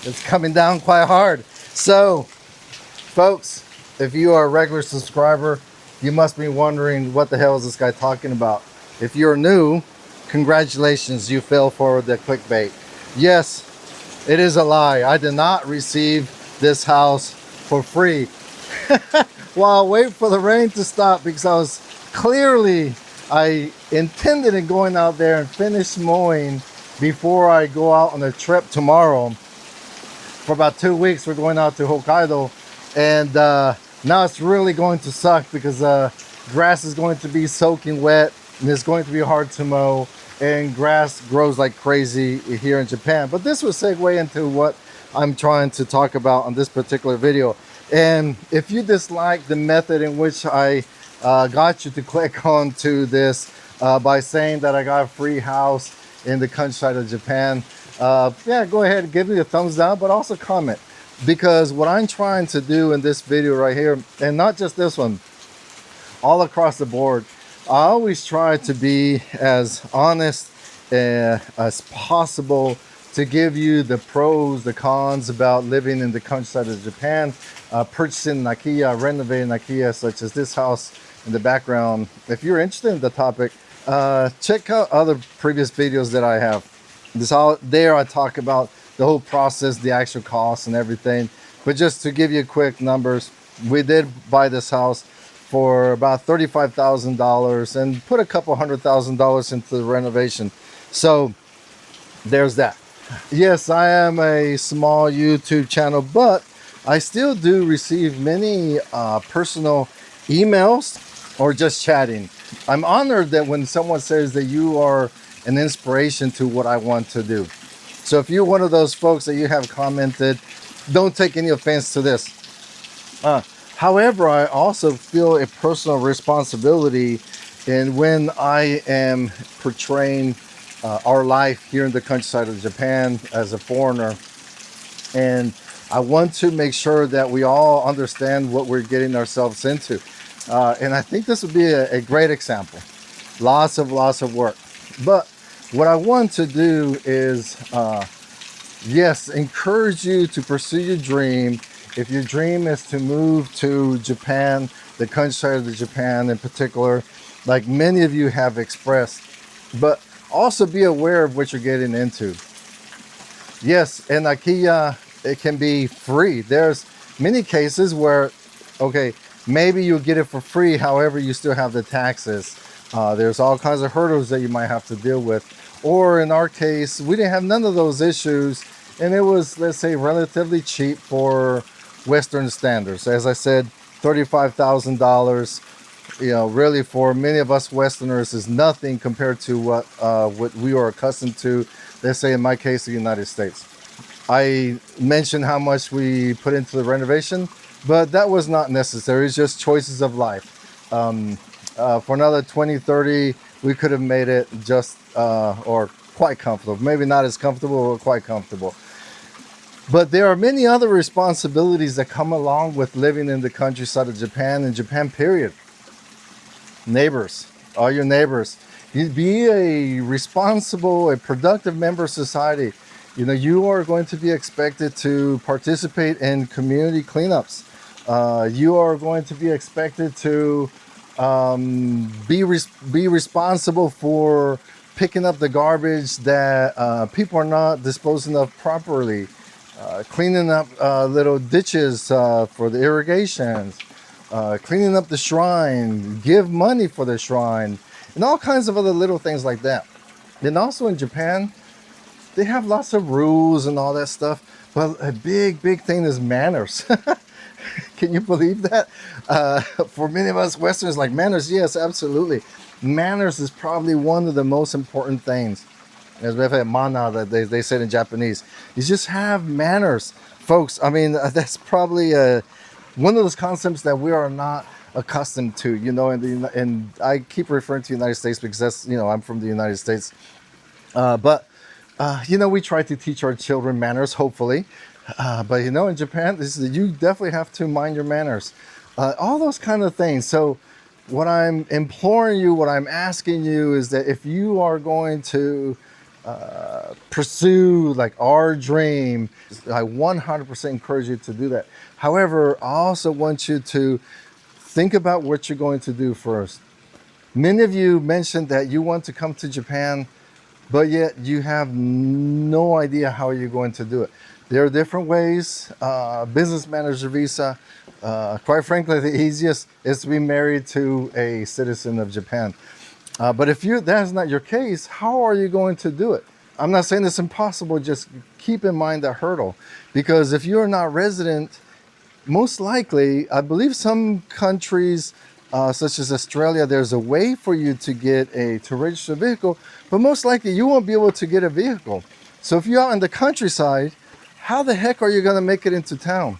It's coming down quite hard. So, folks, if you are a regular subscriber, you must be wondering what the hell is this guy talking about. If you're new, congratulations, you fell for the clickbait. Yes, it is a lie. I did not receive this house for free. While I wait for the rain to stop, because I intended in going out there and finish mowing before I go out on a trip tomorrow. For about 2 weeks, we're going out to Hokkaido, and now it's really going to suck because grass is going to be soaking wet, and it's going to be hard to mow, and grass grows like crazy here in Japan. But this will segue into what I'm trying to talk about on this particular video. And if you dislike the method in which I got you to click on to this by saying that I got a free house in the countryside of Japan, yeah, go ahead and give me a thumbs down, but also comment, because what I'm trying to do in this video right here, and not just this one, all across the board, I always try to be as honest as possible to give you the pros, the cons about living in the countryside of Japan, purchasing an Akiya, renovating an Akiya, such as this house in the background. If you're interested in the topic, check out other previous videos that I have. There I talk about the whole process, the actual costs and everything. But just to give you quick numbers, we did buy this house for about $35,000 and put a couple $100,000 into the renovation. So there's that. Yes, I am a small YouTube channel, but I still do receive many personal emails or just chatting. I'm honored that when someone says that you are an inspiration to what I want to do. So if you're one of those folks that you have commented, don't take any offense to this. However, I also feel a personal responsibility in when I am portraying our life here in the countryside of Japan as a foreigner. And I want to make sure that we all understand what we're getting ourselves into. And I think this would be a great example. Lots of work. But what I want to do is, yes, encourage you to pursue your dream. If your dream is to move to Japan, the countryside of Japan in particular, like many of you have expressed, but also be aware of what you're getting into. Yes, in Akiya, it can be free. There's many cases where, okay, maybe you'll get it for free, however, you still have the taxes. There's all kinds of hurdles that you might have to deal with. Or in our case, we didn't have none of those issues, and it was, let's say, relatively cheap for Western standards. As I said, $35,000, you know, really for many of us Westerners is nothing compared to what we are accustomed to, let's say in my case, the United States. I mentioned how much we put into the renovation, but that was not necessary. It's just choices of life. For another 20, 30, we could have made it just, or quite comfortable. Maybe not as comfortable, but quite comfortable. But there are many other responsibilities that come along with living in the countryside of Japan, and Japan, period. Neighbors, all your neighbors. You be a responsible, a productive member of society. You know, you are going to be expected to participate in community cleanups. You are going to be expected to be responsible for picking up the garbage that people are not disposing of properly. Cleaning up little ditches for the irrigations, cleaning up the shrine, give money for the shrine, and all kinds of other little things like that. And also in Japan, they have lots of rules and all that stuff, but a big thing is manners. Can you believe that? For many of us Westerners, like manners, yes, absolutely. Manners is probably one of the most important things. As we have mana that they said in Japanese. You just have manners, folks. I mean, that's probably one of those concepts that we are not accustomed to, you know, and I keep referring to the United States because that's, you know, I'm from the United States. But you know, we try to teach our children manners, hopefully. But, you know, in Japan, you definitely have to mind your manners. All those kind of things. So what I'm imploring you, what I'm asking you is that if you are going to pursue like our dream, I 100% encourage you to do that. However, I also want you to think about what you're going to do first. Many of you mentioned that you want to come to Japan, but yet you have no idea how you're going to do it. There are different ways. Business manager visa, quite frankly, the easiest is to be married to a citizen of Japan. But if that's not your case, how are you going to do it? I'm not saying it's impossible, just keep in mind that hurdle. Because if you're not resident, most likely, I believe some countries, such as Australia, there's a way for you to to register a vehicle, but most likely you won't be able to get a vehicle. So if you're out in the countryside, how the heck are you gonna make it into town?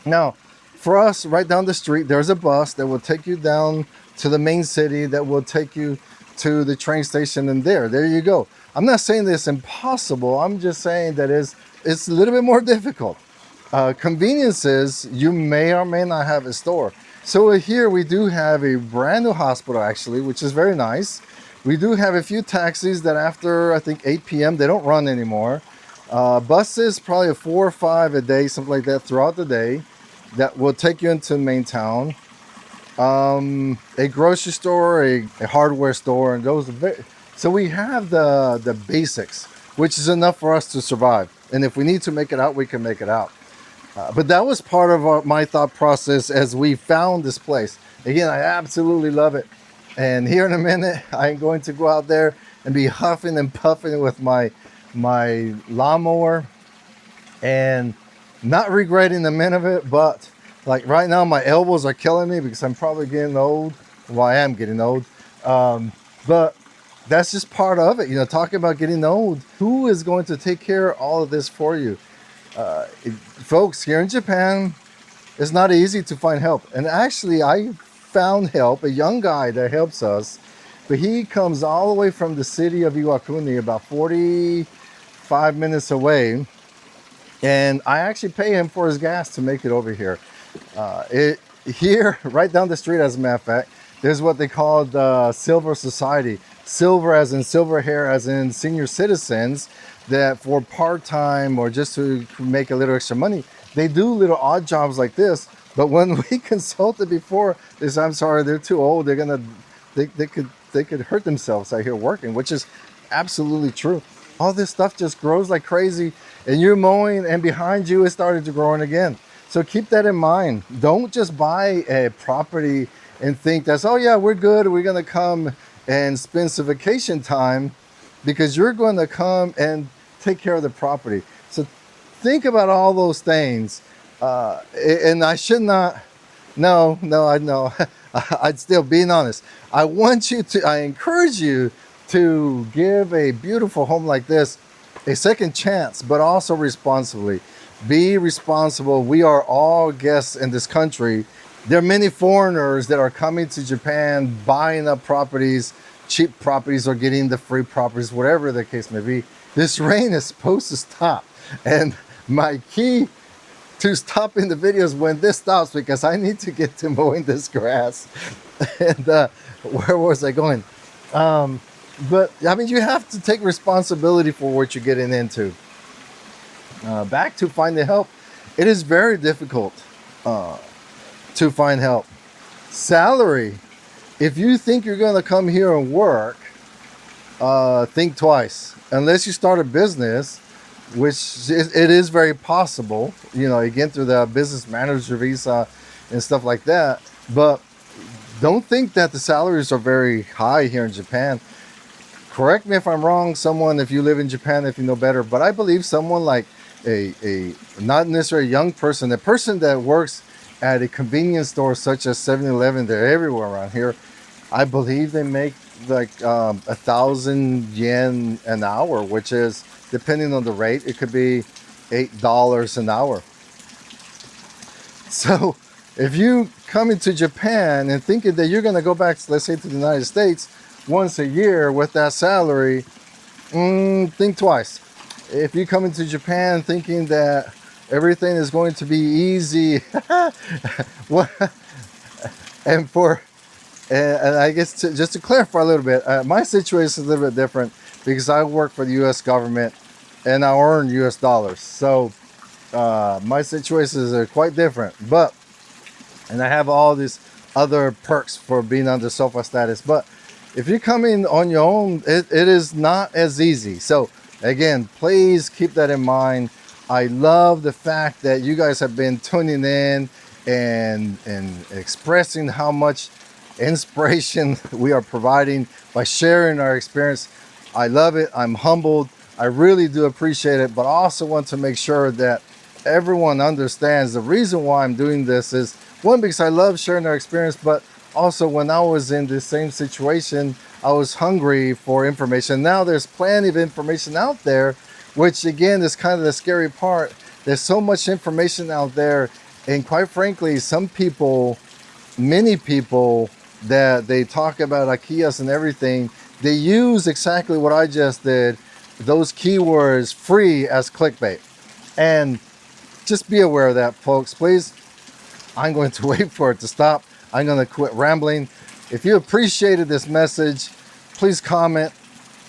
Now, for us, right down the street, there's a bus that will take you down to the main city, that will take you to the train station, and there you go. I'm not saying that it's impossible. I'm just saying that it's a little bit more difficult. Conveniences, you may or may not have a store. So here we do have a brand new hospital, actually, which is very nice. We do have a few taxis that after, I think, 8 p.m., they don't run anymore. Buses, probably 4 or 5 a day, something like that, throughout the day, that will take you into main town. A grocery store, a hardware store, and those are very... So we have the basics, which is enough for us to survive. And if we need to make it out, we can make it out. But that was part of my thought process as we found this place. Again, I absolutely love it. And here in a minute, I'm going to go out there and be huffing and puffing with my lawnmower and not regretting the minute of it. But like right now, my elbows are killing me because I'm probably getting old. Well, I am getting old. But that's just part of it. You know, talking about getting old, who is going to take care of all of this for you? Folks, here in Japan, it's not easy to find help. And actually, I found help, a young guy that helps us, but he comes all the way from the city of Iwakuni, about 45 minutes away. And I actually pay him for his gas to make it over here. Here, right down the street, as a matter of fact, there's what they call the Silver Society. Silver as in silver hair, as in senior citizens, that for part-time or just to make a little extra money, they do little odd jobs like this. But when we consulted before, they said, I'm sorry, they're too old. They could hurt themselves out here working, which is absolutely true. All this stuff just grows like crazy, and you're mowing, and behind you it started to grow again. So keep that in mind. Don't just buy a property and think that's, oh yeah, we're good, we're gonna come and spend some vacation time, because you're going to come and take care of the property. So think about all those things. And I should not, no, I know. I'd still, being honest, I encourage you to give a beautiful home like this a second chance, but also responsibly. Be responsible. We are all guests in this country. There are many foreigners that are coming to Japan, buying up properties, cheap properties, or getting the free properties, whatever the case may be. This rain is supposed to stop. And my key to stopping the video is when this stops, because I need to get to mowing this grass. And where was I going? But I mean, you have to take responsibility for what you're getting into. Back to finding help. It is very difficult to find help. Salary. If you think you're going to come here and work, think twice. Unless you start a business, which it is very possible, you know, again, through the business manager visa and stuff like that. But don't think that the salaries are very high here in Japan. Correct me if I'm wrong, someone, if you live in Japan, if you know better. But I believe someone like a not necessarily a young person, a person that works at a convenience store such as 7-Eleven, they're everywhere around here. I believe they make like 1,000 yen an hour, which is, depending on the rate, it could be $8 an hour. So if you come into Japan and thinking that you're going to go back, let's say, to the United States once a year with that salary, think twice. If you come into Japan thinking that everything is going to be easy, and I guess just to clarify a little bit, my situation is a little bit different. because I work for the US government and I earn US dollars. So my situations are quite different, and I have all these other perks for being under SOFA status. But if you're coming on your own, it is not as easy. So again, please keep that in mind. I love the fact that you guys have been tuning in and expressing how much inspiration we are providing by sharing our experience. I love it. I'm humbled. I really do appreciate it, but I also want to make sure that everyone understands the reason why I'm doing this is, one, because I love sharing our experience, but also when I was in the same situation, I was hungry for information. Now there's plenty of information out there, which again is kind of the scary part. There's so much information out there, and quite frankly, some people, many people that they talk about Akiyas and everything, they use exactly what I just did, those keywords free as clickbait. And just be aware of that, folks, please. I'm going to wait for it to stop. I'm going to quit rambling. If you appreciated this message, please comment.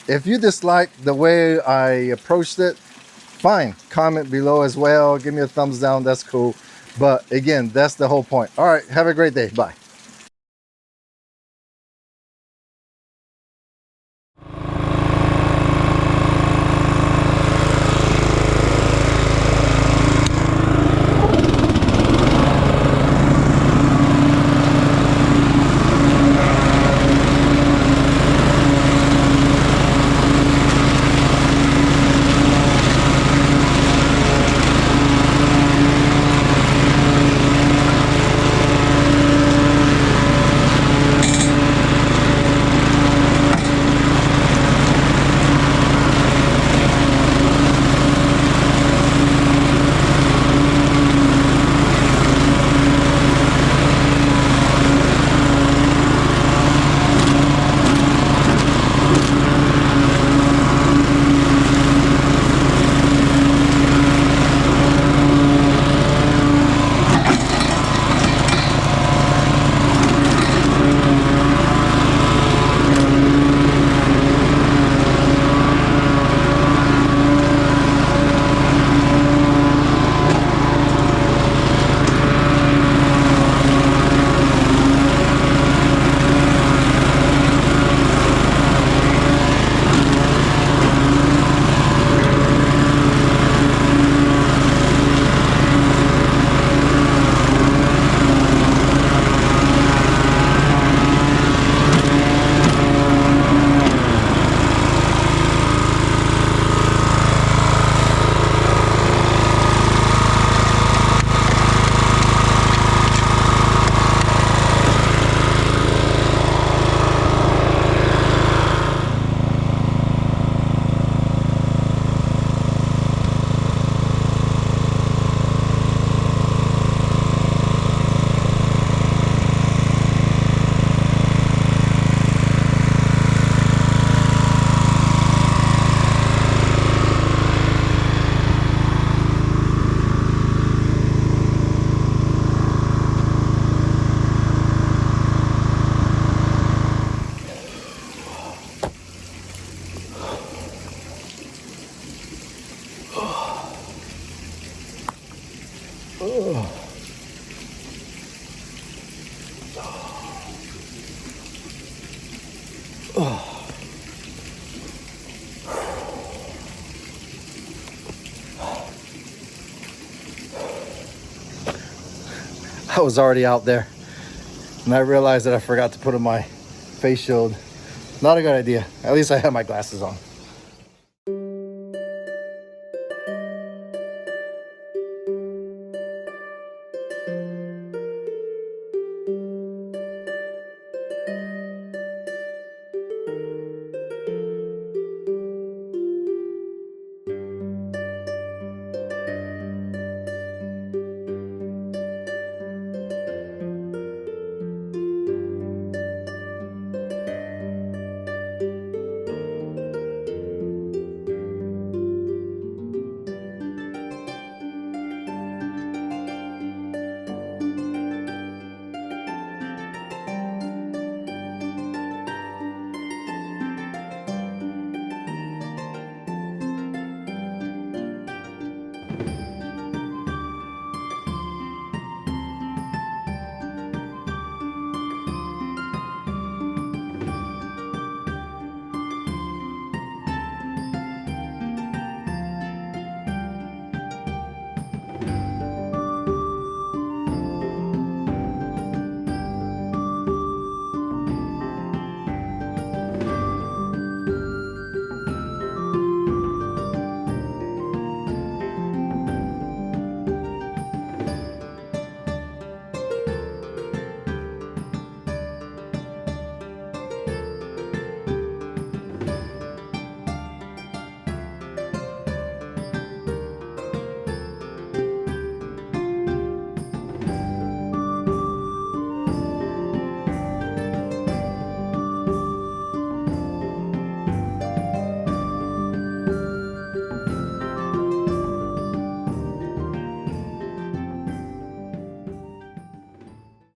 If you dislike the way I approached it, fine, comment below as well. Give me a thumbs down, that's cool. But again, that's the whole point. All right, have a great day. Bye. I was already out there and I realized that I forgot to put on my face shield. Not a good idea. At least I have my glasses on.